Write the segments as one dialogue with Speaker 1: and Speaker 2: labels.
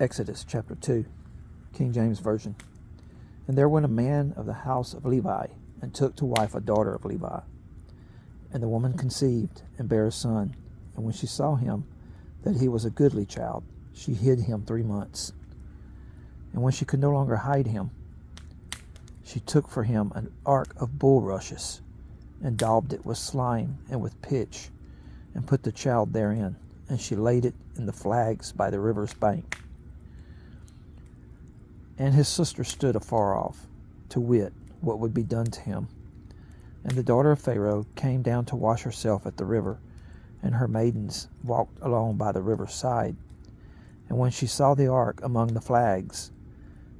Speaker 1: Exodus chapter 2, King James Version. And there went a man of the house of Levi, and took to wife a daughter of Levi. And the woman conceived, and bare a son. And when she saw him, that he was a goodly child, she hid him 3 months. And when she could no longer hide him, she took for him an ark of bulrushes, and daubed it with slime and with pitch, and put the child therein. And she laid it in the flags by the river's bank. And his sister stood afar off, to wit what would be done to him. And the daughter of Pharaoh came down to wash herself at the river, and her maidens walked along by the river's side. And when she saw the ark among the flags,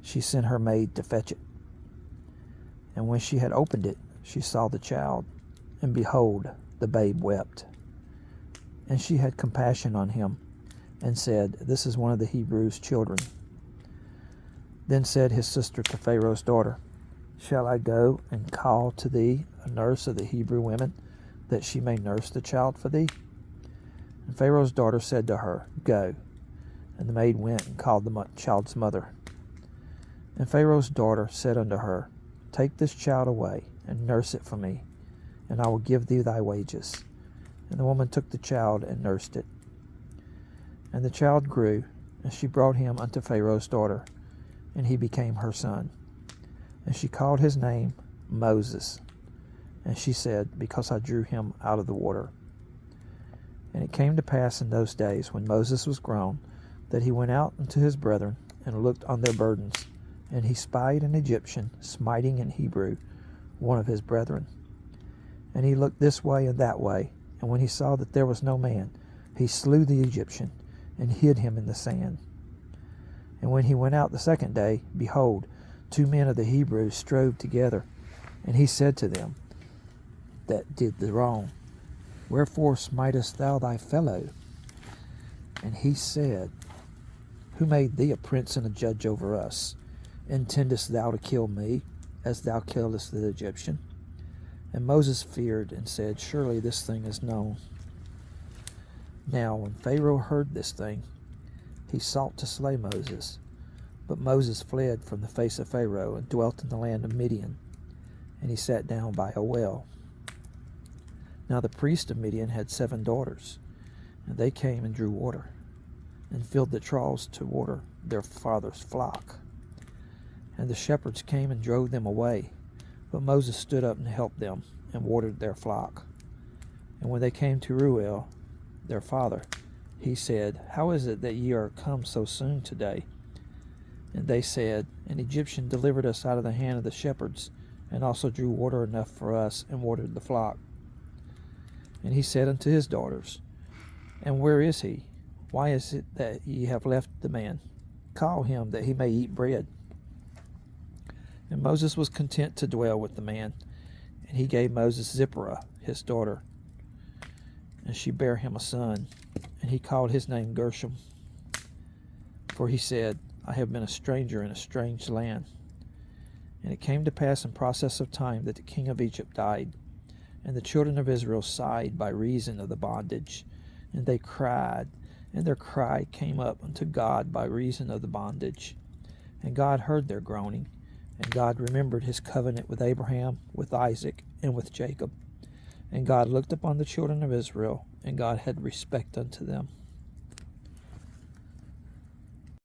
Speaker 1: she sent her maid to fetch it. And when she had opened it, she saw the child, and behold, the babe wept. And she had compassion on him, and said, This is one of the Hebrews' children. Then said his sister to Pharaoh's daughter, Shall I go and call to thee a nurse of the Hebrew women, that she may nurse the child for thee? And Pharaoh's daughter said to her, Go. And the maid went and called the child's mother. And Pharaoh's daughter said unto her, Take this child away, and nurse it for me, and I will give thee thy wages. And the woman took the child and nursed it. And the child grew, and she brought him unto Pharaoh's daughter, and he became her son. And she called his name Moses. And she said, Because I drew him out of the water. And it came to pass in those days, when Moses was grown, that he went out unto his brethren, and looked on their burdens. And he spied an Egyptian smiting an Hebrew, one of his brethren. And he looked this way and that way, and when he saw that there was no man, he slew the Egyptian, and hid him in the sand. And when he went out the second day, behold, 2 men of the Hebrews strove together. And he said to them that did the wrong, Wherefore smitest thou thy fellow? And he said, Who made thee a prince and a judge over us? Intendest thou to kill me, as thou killest the Egyptian? And Moses feared, and said, Surely this thing is known. Now when Pharaoh heard this thing, he sought to slay Moses. But Moses fled from the face of Pharaoh, and dwelt in the land of Midian. And he sat down by a well. Now the priest of Midian had 7 daughters, and they came and drew water, and filled the troughs to water their father's flock. And the shepherds came and drove them away. But Moses stood up and helped them, and watered their flock. And when they came to Reuel, their father, he said, How is it that ye are come so soon today? And they said, An Egyptian delivered us out of the hand of the shepherds, and also drew water enough for us, and watered the flock. And he said unto his daughters, And where is he? Why is it that ye have left the man? Call him, that he may eat bread. And Moses was content to dwell with the man. And he gave Moses Zipporah, his daughter. And she bare him a son. And he called his name Gershom. For he said, I have been a stranger in a strange land. And it came to pass in process of time that the king of Egypt died. And the children of Israel sighed by reason of the bondage. And they cried, and their cry came up unto God by reason of the bondage. And God heard their groaning. And God remembered his covenant with Abraham, with Isaac, and with Jacob. And God looked upon the children of Israel, and God had respect unto them.